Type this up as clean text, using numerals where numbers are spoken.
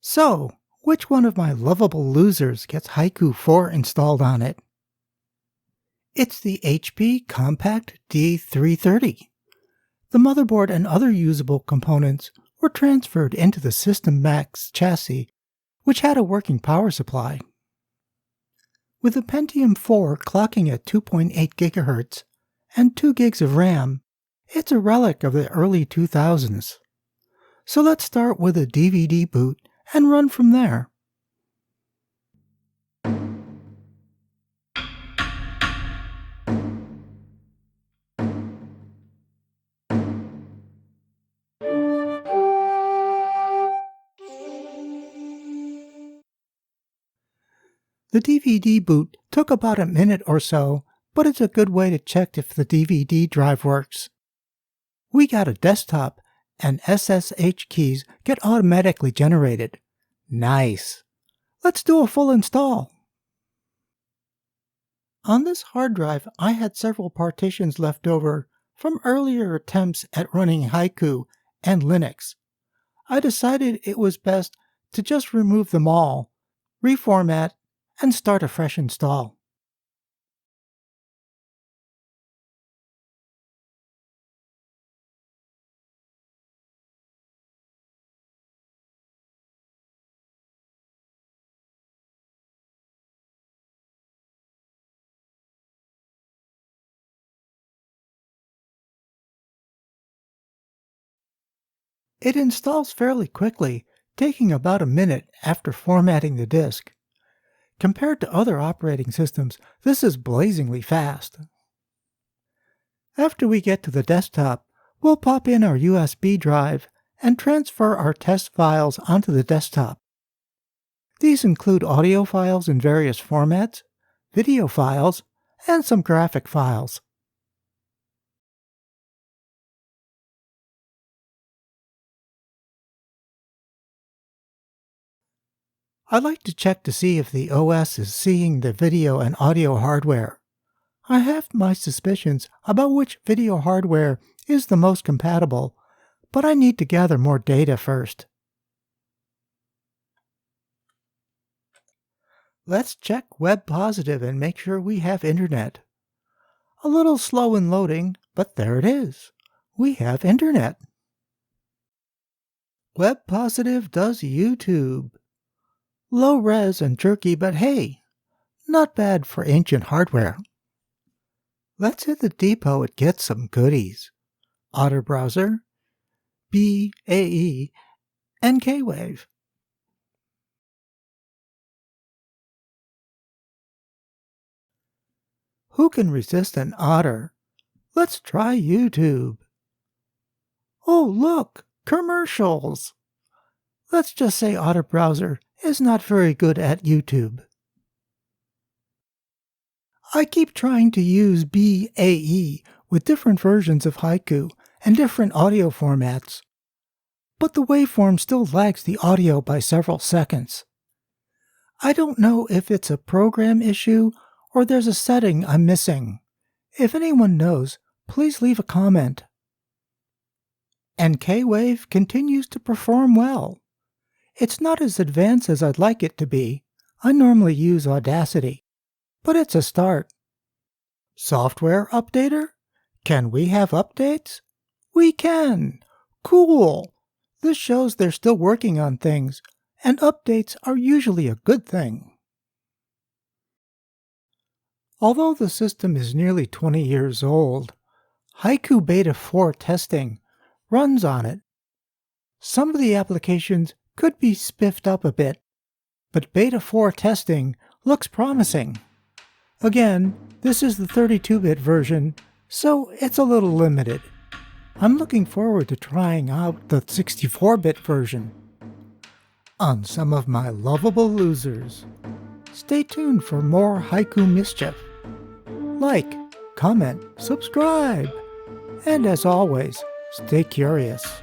So, which one of my lovable losers gets Haiku 4 installed on it? It's the HP Compaq D330. The motherboard and other usable components were transferred into the System Max chassis, which had a working power supply. With a Pentium 4 clocking at 2.8 GHz and 2 gigs of RAM, it's a relic of the early 2000s. So let's start with a DVD boot and run from there. The DVD boot took about a minute or so, but it's a good way to check if the DVD drive works. We got a desktop, and SSH keys get automatically generated. Nice! Let's do a full install. On this hard drive, I had several partitions left over from earlier attempts at running Haiku and Linux. I decided it was best to just remove them all, reformat, and start a fresh install. It installs fairly quickly, taking about a minute after formatting the disk. Compared to other operating systems, this is blazingly fast. After we get to the desktop, we'll pop in our USB drive and transfer our test files onto the desktop. These include audio files in various formats, video files, and some graphic files. I like to check to see if the OS is seeing the video and audio hardware. I have my suspicions about which video hardware is the most compatible, but I need to gather more data first. Let's check Web Positive and make sure we have internet. A little slow in loading, but there it is. We have internet. Web Positive does YouTube. Low res and jerky, but hey, not bad for ancient hardware. Let's hit the depot and get some goodies. Otter Browser, BAE, and K-Wave. Who can resist an otter? Let's try YouTube. Oh, look, commercials. Let's just say Otter Browser is not very good at YouTube. I keep trying to use BAE with different versions of Haiku and different audio formats, but the waveform still lags the audio by several seconds. I don't know if it's a program issue or there's a setting I'm missing. If anyone knows, please leave a comment. And K-Wave continues to perform well. It's not as advanced as I'd like it to be. I normally use Audacity, but it's a start. Software updater? Can we have updates? We can! Cool! This shows they're still working on things, and updates are usually a good thing. Although the system is nearly 20 years old, Haiku Beta 4 testing runs on it. Some of the applications could be spiffed up a bit, but Beta 4 testing looks promising. Again, this is the 32-bit version, so it's a little limited. I'm looking forward to trying out the 64-bit version. On some of my lovable losers. Stay tuned for more Haiku mischief. Like, comment, subscribe, and as always, stay curious.